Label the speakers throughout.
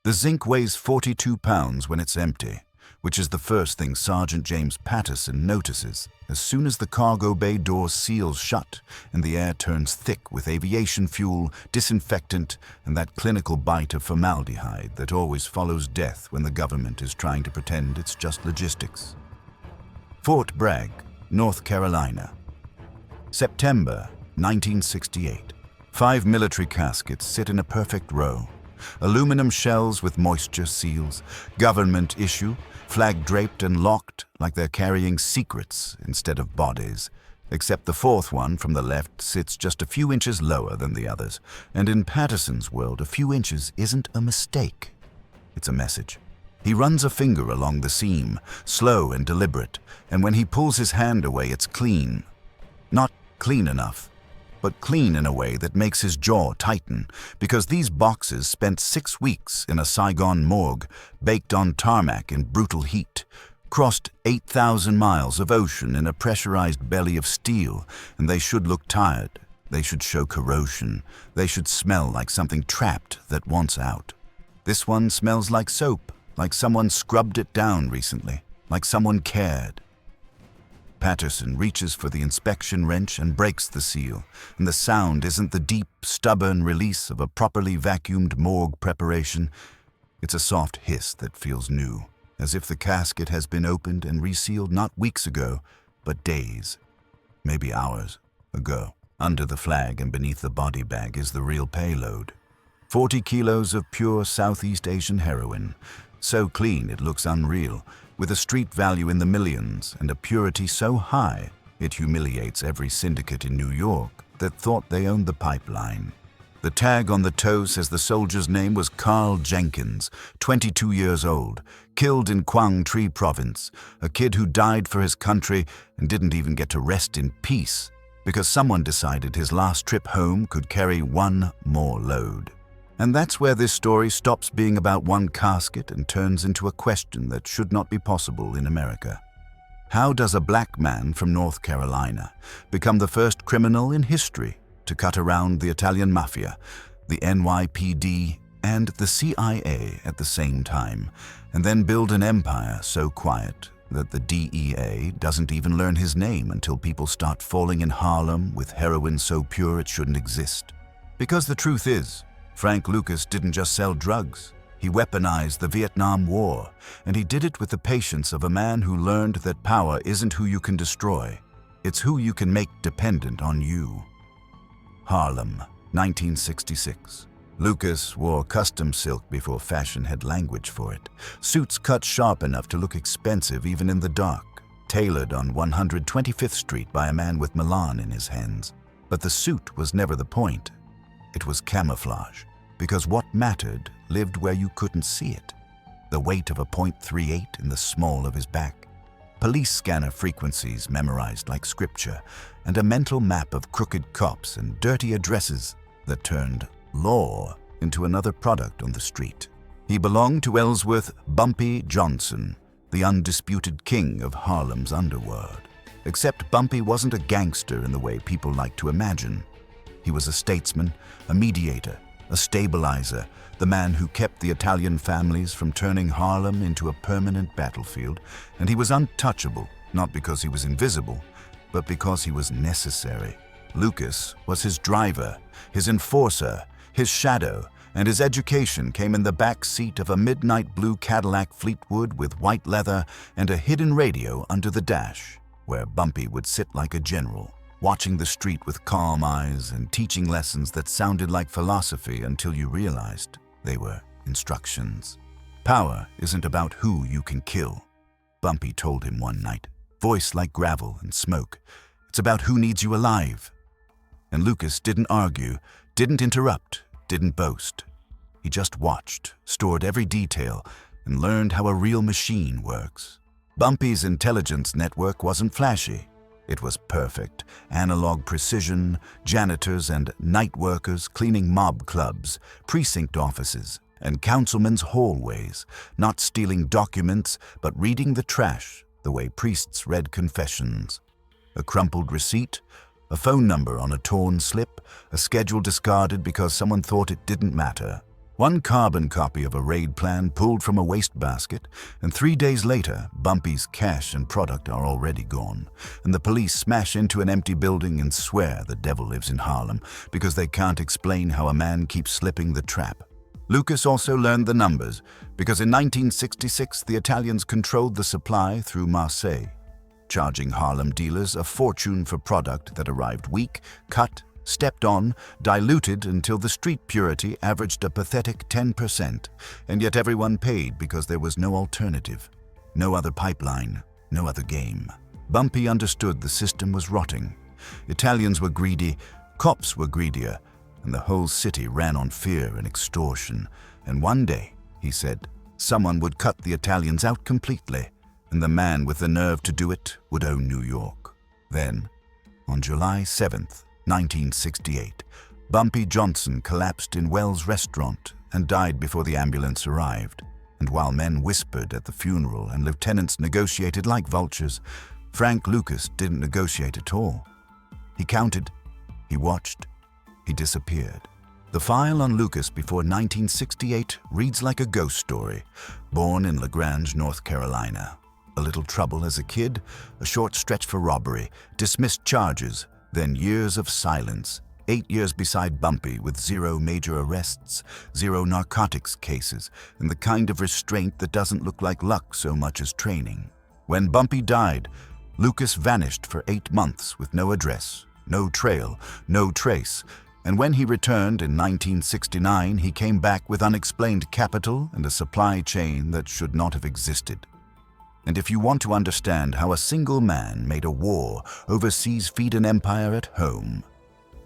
Speaker 1: The zinc weighs 42 pounds when it's empty, which is the first thing Sergeant James Patterson notices as soon as the cargo bay door seals shut and the air turns thick with aviation fuel, disinfectant, and that clinical bite of formaldehyde that always follows death when the government is trying to pretend it's just logistics. Fort Bragg, North Carolina. September 1968. 5 military caskets sit in a perfect row. Aluminum shells with moisture seals, government issue, flag-draped and locked like they're carrying secrets instead of bodies. Except the fourth one from the left sits just a few inches lower than the others, and in Patterson's world, a few inches isn't a mistake. It's a message. He runs a finger along the seam, slow and deliberate, and when he pulls his hand away, it's clean. Not clean enough, but clean in a way that makes his jaw tighten, because these boxes spent 6 weeks in a Saigon morgue, baked on tarmac in brutal heat, crossed 8,000 miles of ocean in a pressurized belly of steel, and they should look tired. They should show corrosion. They should smell like something trapped that wants out. This one smells like soap, like someone scrubbed it down recently, like someone cared. Patterson reaches for the inspection wrench and breaks the seal, and the sound isn't the deep, stubborn release of a properly vacuumed morgue preparation. It's a soft hiss that feels new, as if the casket has been opened and resealed not weeks ago, but days, maybe hours ago. Under the flag and beneath the body bag is the real payload. 40 kilos of pure Southeast Asian heroin, so clean it looks unreal, with a street value in the millions and a purity so high it humiliates every syndicate in New York that thought they owned the pipeline. The tag on the toe says the soldier's name was Carl Jenkins, 22 years old, killed in Quang Tri province, a kid who died for his country and didn't even get to rest in peace because someone decided his last trip home could carry one more load. And that's where this story stops being about one casket and turns into a question that should not be possible in America. How does a black man from North Carolina become the first criminal in history to cut around the Italian Mafia, the NYPD, and the CIA at the same time, and then build an empire so quiet that the DEA doesn't even learn his name until people start falling in Harlem with heroin so pure it shouldn't exist? Because the truth is, Frank Lucas didn't just sell drugs. He weaponized the Vietnam War, and he did it with the patience of a man who learned that power isn't who you can destroy, it's who you can make dependent on you. Harlem, 1966. Lucas wore custom silk before fashion had language for it. Suits cut sharp enough to look expensive even in the dark, tailored on 125th Street by a man with Milan in his hands. But the suit was never the point. It was camouflage, because what mattered lived where you couldn't see it. The weight of a .38 in the small of his back, police scanner frequencies memorized like scripture, and a mental map of crooked cops and dirty addresses that turned law into another product on the street. He belonged to Ellsworth Bumpy Johnson, the undisputed king of Harlem's underworld. Except Bumpy wasn't a gangster in the way people like to imagine. He was a statesman, a mediator, a stabilizer, the man who kept the Italian families from turning Harlem into a permanent battlefield, and he was untouchable, not because he was invisible, but because he was necessary. Lucas was his driver, his enforcer, his shadow, and his education came in the back seat of a midnight blue Cadillac Fleetwood with white leather and a hidden radio under the dash, where Bumpy would sit like a general, watching the street with calm eyes and teaching lessons that sounded like philosophy until you realized they were instructions. Power isn't about who you can kill, Bumpy told him one night, voice like gravel and smoke. It's about who needs you alive. And Lucas didn't argue, didn't interrupt, didn't boast. He just watched, stored every detail, and learned how a real machine works. Bumpy's intelligence network wasn't flashy. It was perfect, analog precision, janitors and night workers cleaning mob clubs, precinct offices, and councilmen's hallways, not stealing documents but reading the trash the way priests read confessions. A crumpled receipt, a phone number on a torn slip, a schedule discarded because someone thought it didn't matter. One carbon copy of a raid plan pulled from a wastebasket, and 3 days later, Bumpy's cash and product are already gone, and the police smash into an empty building and swear the devil lives in Harlem because they can't explain how a man keeps slipping the trap. Lucas also learned the numbers because in 1966 the Italians controlled the supply through Marseille, charging Harlem dealers a fortune for product that arrived weak, cut, stepped on, diluted until the street purity averaged a pathetic 10%, and yet everyone paid because there was no alternative. No other pipeline, no other game. Bumpy understood the system was rotting. Italians were greedy, cops were greedier, and the whole city ran on fear and extortion. And one day, he said, someone would cut the Italians out completely, and the man with the nerve to do it would own New York. Then, on July 7th, 1968, Bumpy Johnson collapsed in Wells' restaurant and died before the ambulance arrived. And while men whispered at the funeral and lieutenants negotiated like vultures, Frank Lucas didn't negotiate at all. He counted, he watched, he disappeared. The file on Lucas before 1968 reads like a ghost story. Born in LaGrange, North Carolina. A little trouble as a kid, a short stretch for robbery, dismissed charges, then years of silence, 8 years beside Bumpy with 0 major arrests, 0 narcotics cases, and the kind of restraint that doesn't look like luck so much as training. When Bumpy died, Lucas vanished for 8 months with no address, no trail, no trace, and when he returned in 1969, he came back with unexplained capital and a supply chain that should not have existed. And if you want to understand how a single man made a war overseas feed an empire at home,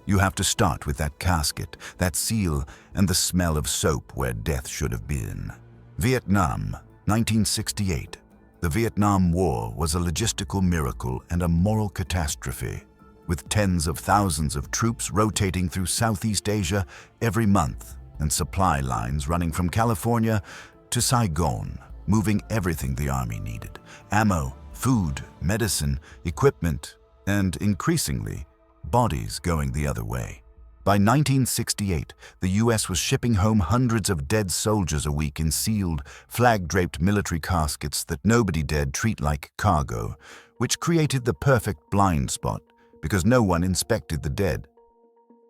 Speaker 1: you have to start with that casket, that seal, and the smell of soap where death should have been. Vietnam, 1968. The Vietnam War was a logistical miracle and a moral catastrophe, with tens of thousands of troops rotating through Southeast Asia every month and supply lines running from California to Saigon, moving everything the army needed: ammo, food, medicine, equipment, and increasingly, bodies going the other way. By 1968, the U.S. was shipping home hundreds of dead soldiers a week in sealed, flag-draped military caskets that nobody dared treat like cargo, which created the perfect blind spot because no one inspected the dead.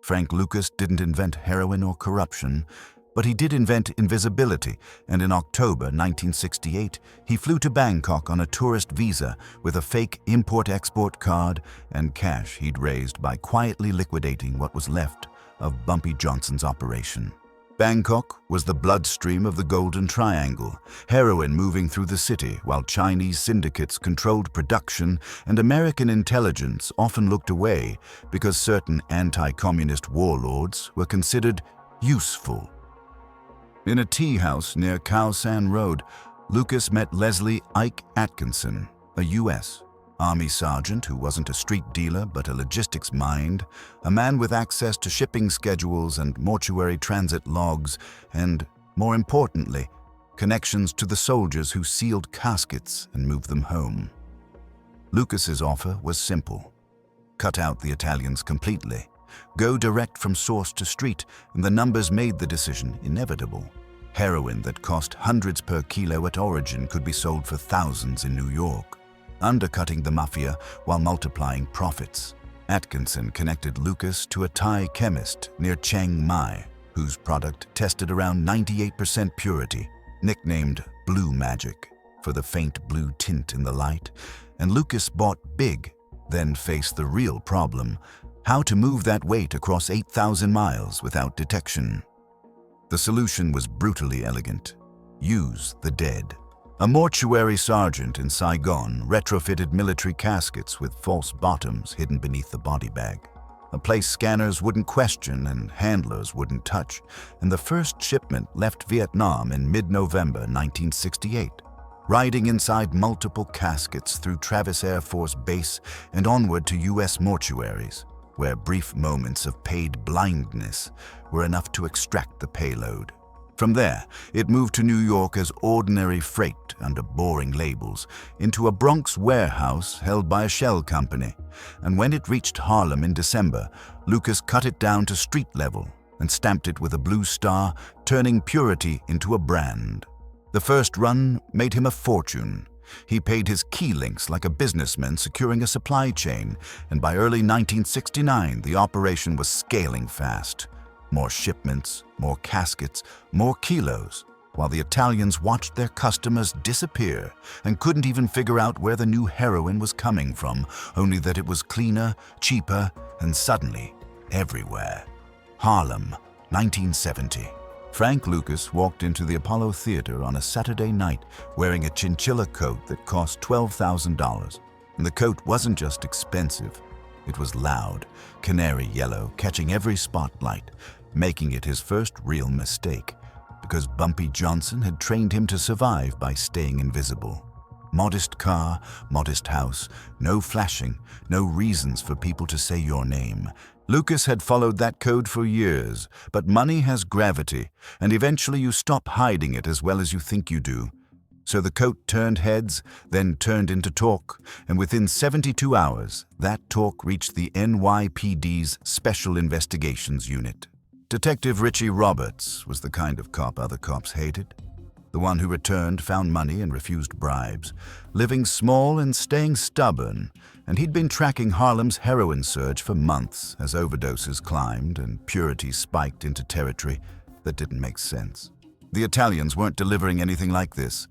Speaker 1: Frank Lucas didn't invent heroin or corruption, but he did invent invisibility, and in October 1968, he flew to Bangkok on a tourist visa with a fake import-export card and cash he'd raised by quietly liquidating what was left of Bumpy Johnson's operation. Bangkok was the bloodstream of the Golden Triangle, heroin moving through the city while Chinese syndicates controlled production, and American intelligence often looked away because certain anti-communist warlords were considered useful. In a tea house near Khao San Road, Lucas met Leslie Ike Atkinson, a U.S. Army sergeant who wasn't a street dealer but a logistics mind, a man with access to shipping schedules and mortuary transit logs, and, more importantly, connections to the soldiers who sealed caskets and moved them home. Lucas's offer was simple: cut out the Italians completely. Go direct from source to street, and the numbers made the decision inevitable. Heroin that cost hundreds per kilo at origin could be sold for thousands in New York, undercutting the Mafia while multiplying profits. Atkinson connected Lucas to a Thai chemist near Chiang Mai, whose product tested around 98% purity, nicknamed Blue Magic for the faint blue tint in the light, and Lucas bought big, then faced the real problem: how to move that weight across 8,000 miles without detection. The solution was brutally elegant: use the dead. A mortuary sergeant in Saigon retrofitted military caskets with false bottoms hidden beneath the body bag. A place scanners wouldn't question and handlers wouldn't touch, and the first shipment left Vietnam in mid-November 1968, riding inside multiple caskets through Travis Air Force Base and onward to U.S. mortuaries, where brief moments of paid blindness were enough to extract the payload. From there, it moved to New York as ordinary freight under boring labels, into a Bronx warehouse held by a shell company, and when it reached Harlem in December, Lucas cut it down to street level and stamped it with a blue star, turning purity into a brand. The first run made him a fortune. He paid his key links like a businessman securing a supply chain, and by early 1969, the operation was scaling fast. More shipments, more caskets, more kilos, while the Italians watched their customers disappear and couldn't even figure out where the new heroin was coming from, only that it was cleaner, cheaper, and suddenly everywhere. Harlem, 1970. Frank Lucas walked into the Apollo Theater on a Saturday night wearing a chinchilla coat that cost $12,000. And the coat wasn't just expensive. It was loud, canary yellow, catching every spotlight, making it his first real mistake, because Bumpy Johnson had trained him to survive by staying invisible. Modest car, modest house, no flashing, no reasons for people to say your name. Lucas had followed that code for years, but money has gravity, and eventually you stop hiding it as well as you think you do. So the coat turned heads, then turned into talk, and within 72 hours, that talk reached the NYPD's Special Investigations Unit. Detective Richie Roberts was the kind of cop other cops hated. The one who returned, found money, and refused bribes, living small and staying stubborn, and he'd been tracking Harlem's heroin surge for months as overdoses climbed and purity spiked into territory that didn't make sense. The Italians weren't delivering anything like this.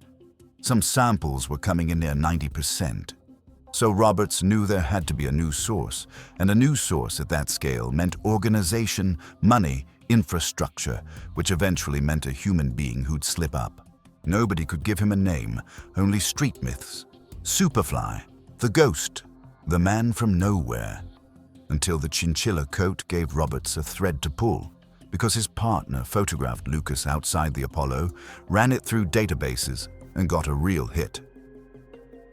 Speaker 1: Some samples were coming in near 90%. So Roberts knew there had to be a new source, and a new source at that scale meant organization, money, infrastructure, which eventually meant a human being who'd slip up. Nobody could give him a name, only street myths. Superfly, the ghost, the man from nowhere. Until the chinchilla coat gave Roberts a thread to pull, because his partner photographed Lucas outside the Apollo, ran it through databases, and got a real hit.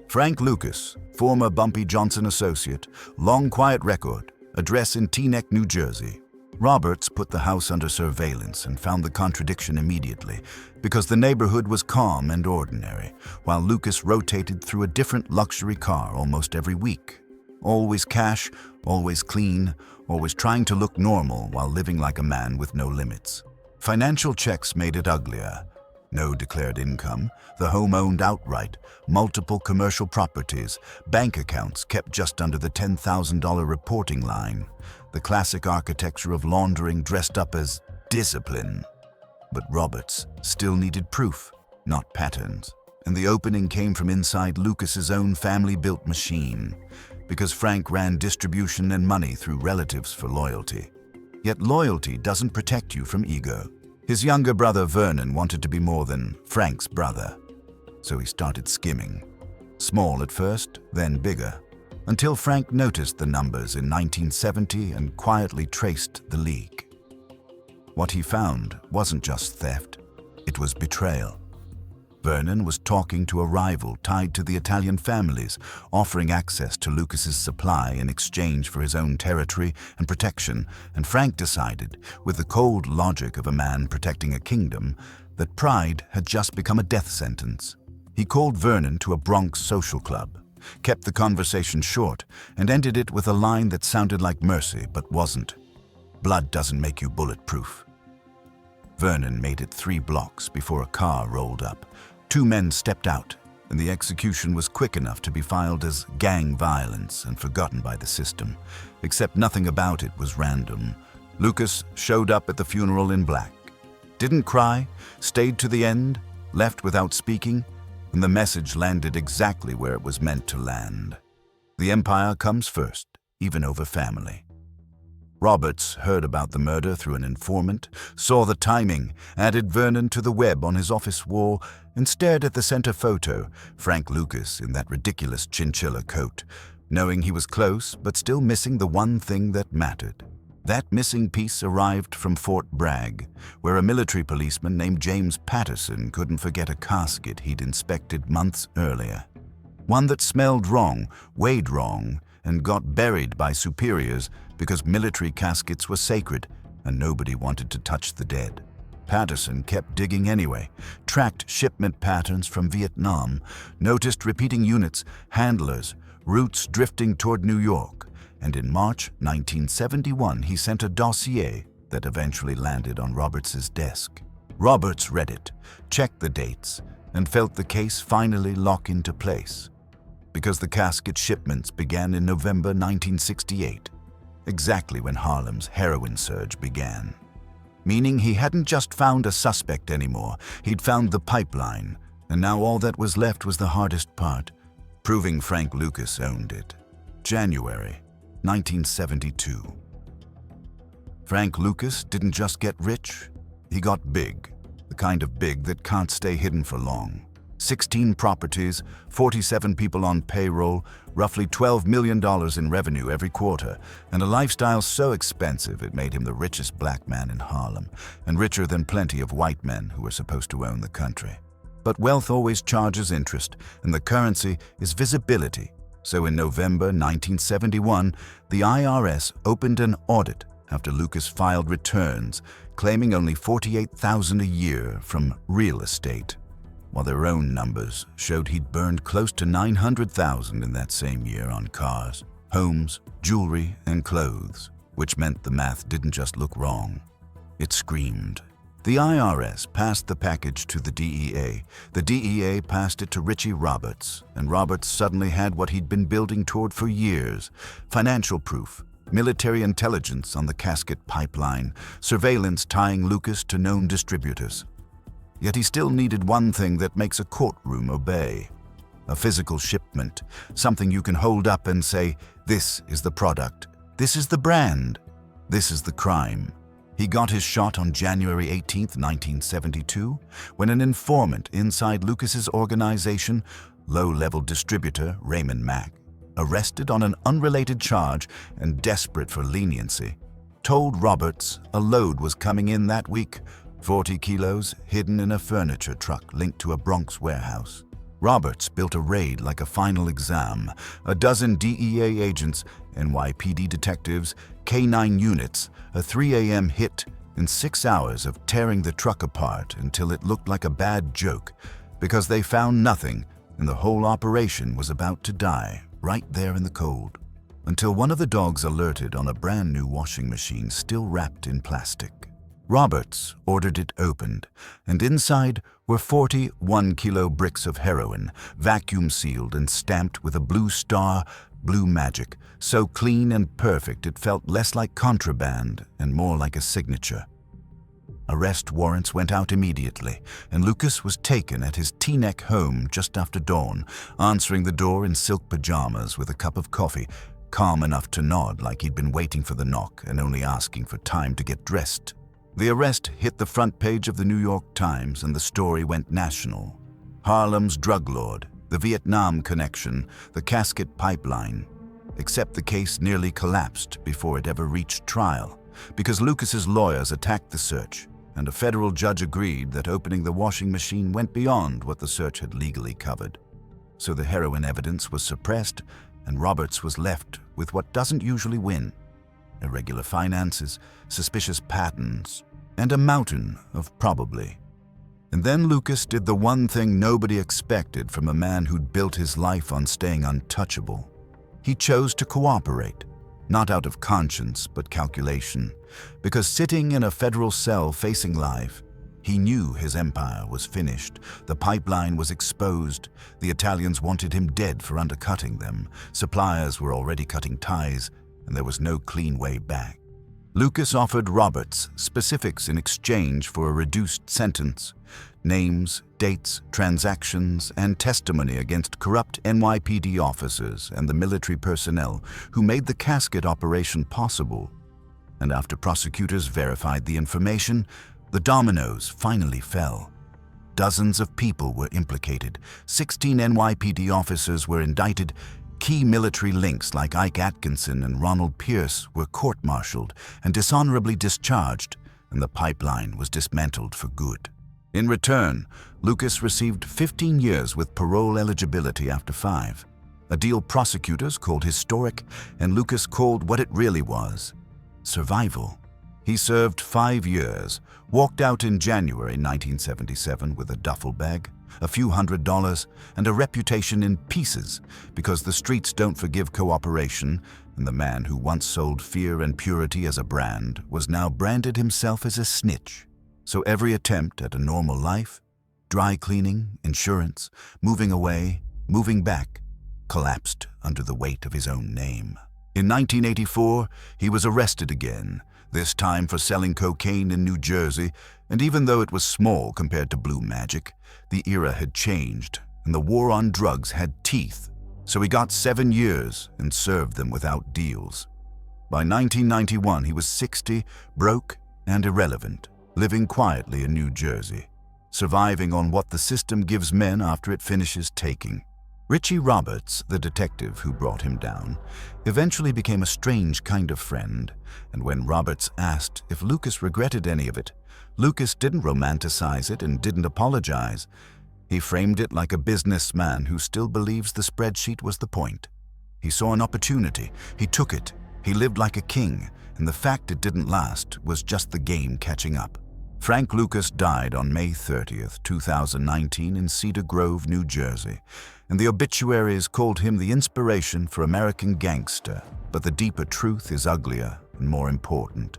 Speaker 1: Frank Lucas, former Bumpy Johnson associate, long quiet record, address in Teaneck, New Jersey. Roberts put the house under surveillance and found the contradiction immediately, because the neighborhood was calm and ordinary, while Lucas rotated through a different luxury car almost every week. Always cash, always clean, always trying to look normal while living like a man with no limits. Financial checks made it uglier. No declared income, the home owned outright, multiple commercial properties, bank accounts kept just under the $10,000 reporting line. The classic architecture of laundering dressed up as discipline. But Roberts still needed proof, not patterns. And the opening came from inside Lucas's own family-built machine, because Frank ran distribution and money through relatives for loyalty. Yet loyalty doesn't protect you from ego. His younger brother Vernon wanted to be more than Frank's brother, so he started skimming. Small at first, then bigger, until Frank noticed the numbers in 1970 and quietly traced the leak. What he found wasn't just theft, it was betrayal. Vernon was talking to a rival tied to the Italian families, offering access to Lucas's supply in exchange for his own territory and protection, and Frank decided, with the cold logic of a man protecting a kingdom, that pride had just become a death sentence. He called Vernon to a Bronx social club, kept the conversation short, and ended it with a line that sounded like mercy but wasn't. Blood doesn't make you bulletproof. Vernon made it 3 blocks before a car rolled up. 2 men stepped out, and the execution was quick enough to be filed as gang violence and forgotten by the system, except nothing about it was random. Lucas showed up at the funeral in black. Didn't cry, stayed to the end, left without speaking, and the message landed exactly where it was meant to land. The empire comes first, even over family. Roberts heard about the murder through an informant, saw the timing, added Vernon to the web on his office wall, and stared at the center photo, Frank Lucas in that ridiculous chinchilla coat, knowing he was close but still missing the one thing that mattered. That missing piece arrived from Fort Bragg, where a military policeman named James Patterson couldn't forget a casket he'd inspected months earlier. One that smelled wrong, weighed wrong, and got buried by superiors because military caskets were sacred and nobody wanted to touch the dead. Patterson kept digging anyway, tracked shipment patterns from Vietnam, noticed repeating units, handlers, routes drifting toward New York, and in March 1971 he sent a dossier that eventually landed on Roberts' desk. Roberts read it, checked the dates, and felt the case finally lock into place. Because the casket shipments began in November 1968, exactly when Harlem's heroin surge began. Meaning he hadn't just found a suspect anymore, he'd found the pipeline, and now all that was left was the hardest part, proving Frank Lucas owned it. January 1972. Frank Lucas didn't just get rich, he got big, the kind of big that can't stay hidden for long. 16 properties, 47 people on payroll, roughly $12 million in revenue every quarter, and a lifestyle so expensive it made him the richest black man in Harlem, and richer than plenty of white men who were supposed to own the country. But wealth always charges interest, and the currency is visibility. So in November 1971, the IRS opened an audit after Lucas filed returns, claiming only $48,000 a year from real estate, while their own numbers showed he'd burned close to $900,000 in that same year on cars, homes, jewelry, and clothes, which meant the math didn't just look wrong. It screamed. The IRS passed the package to the DEA. The DEA passed it to Richie Roberts, and Roberts suddenly had what he'd been building toward for years: financial proof, military intelligence on the casket pipeline, surveillance tying Lucas to known distributors. Yet he still needed one thing that makes a courtroom obey: a physical shipment, something you can hold up and say, this is the product, this is the brand, this is the crime. He got his shot on January 18, 1972, when an informant inside Lucas's organization, low-level distributor Raymond Mack, arrested on an unrelated charge and desperate for leniency, told Roberts a load was coming in that week, 40 kilos hidden in a furniture truck linked to a Bronx warehouse. Roberts built a raid like a final exam. A dozen DEA agents, NYPD detectives, K-9 units, a 3 a.m. hit, and 6 hours of tearing the truck apart until it looked like a bad joke, because they found nothing and the whole operation was about to die right there in the cold. Until one of the dogs alerted on a brand new washing machine still wrapped in plastic. Roberts ordered it opened, and inside were 40 1-kilo bricks of heroin, vacuum-sealed and stamped with a blue star, blue magic, so clean and perfect it felt less like contraband and more like a signature. Arrest warrants went out immediately, and Lucas was taken at his Teaneck home just after dawn, answering the door in silk pajamas with a cup of coffee, calm enough to nod like he'd been waiting for the knock and only asking for time to get dressed. The arrest hit the front page of the New York Times, and the story went national. Harlem's drug lord, the Vietnam connection, the casket pipeline. Except the case nearly collapsed before it ever reached trial, because Lucas's lawyers attacked the search, and a federal judge agreed that opening the washing machine went beyond what the search had legally covered. So the heroin evidence was suppressed, and Roberts was left with what doesn't usually win: irregular finances, suspicious patterns, and a mountain of probably. And then Lucas did the one thing nobody expected from a man who'd built his life on staying untouchable. He chose to cooperate, not out of conscience but calculation, because sitting in a federal cell facing life, he knew his empire was finished. The pipeline was exposed. The Italians wanted him dead for undercutting them. Suppliers were already cutting ties, and there was no clean way back. Lucas offered Roberts specifics in exchange for a reduced sentence: names, dates, transactions, and testimony against corrupt NYPD officers and the military personnel who made the casket operation possible. And after prosecutors verified the information, the dominoes finally fell. Dozens of people were implicated. 16 NYPD officers were indicted. Key military links like Ike Atkinson and Ronald Pierce were court-martialed and dishonorably discharged, and the pipeline was dismantled for good. In return, Lucas received 15 years with parole eligibility after 5, a deal prosecutors called historic and Lucas called what it really was: survival. He served 5 years, walked out in January 1977 with a duffel bag, a few $100s, and a reputation in pieces, because the streets don't forgive cooperation, and the man who once sold fear and purity as a brand was now branded himself as a snitch. So every attempt at a normal life, dry cleaning, insurance, moving away, moving back, collapsed under the weight of his own name. In 1984, he was arrested again, this time for selling cocaine in New Jersey, and even though it was small compared to Blue Magic, the era had changed, and the war on drugs had teeth, so he got 7 years and served them without deals. By 1991, he was 60, broke and irrelevant, living quietly in New Jersey, surviving on what the system gives men after it finishes taking. Richie Roberts, the detective who brought him down, eventually became a strange kind of friend, and when Roberts asked if Lucas regretted any of it, Lucas didn't romanticize it and didn't apologize. He framed it like a businessman who still believes the spreadsheet was the point. He saw an opportunity, he took it, he lived like a king, and the fact it didn't last was just the game catching up. Frank Lucas died on May 30th, 2019 in Cedar Grove, New Jersey, and the obituaries called him the inspiration for American Gangster, but the deeper truth is uglier and more important.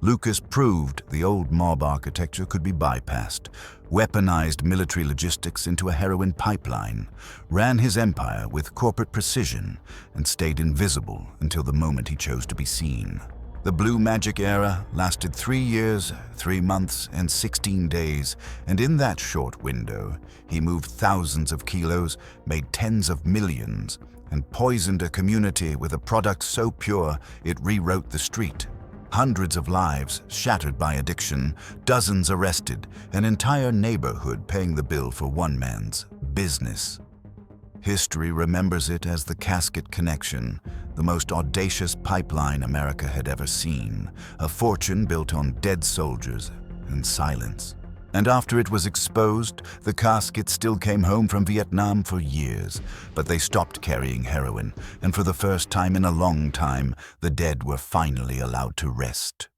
Speaker 1: Lucas proved the old mob architecture could be bypassed, weaponized military logistics into a heroin pipeline, ran his empire with corporate precision, and stayed invisible until the moment he chose to be seen. The Blue Magic era lasted 3 years, 3 months, and 16 days, and in that short window, he moved thousands of kilos, made tens of millions, and poisoned a community with a product so pure it rewrote the street. Hundreds of lives shattered by addiction, dozens arrested, an entire neighborhood paying the bill for one man's business. History remembers it as the Casket Connection, the most audacious pipeline America had ever seen, a fortune built on dead soldiers and silence. And after it was exposed, the Caskets still came home from Vietnam for years, but they stopped carrying heroin, and for the first time in a long time, the dead were finally allowed to rest.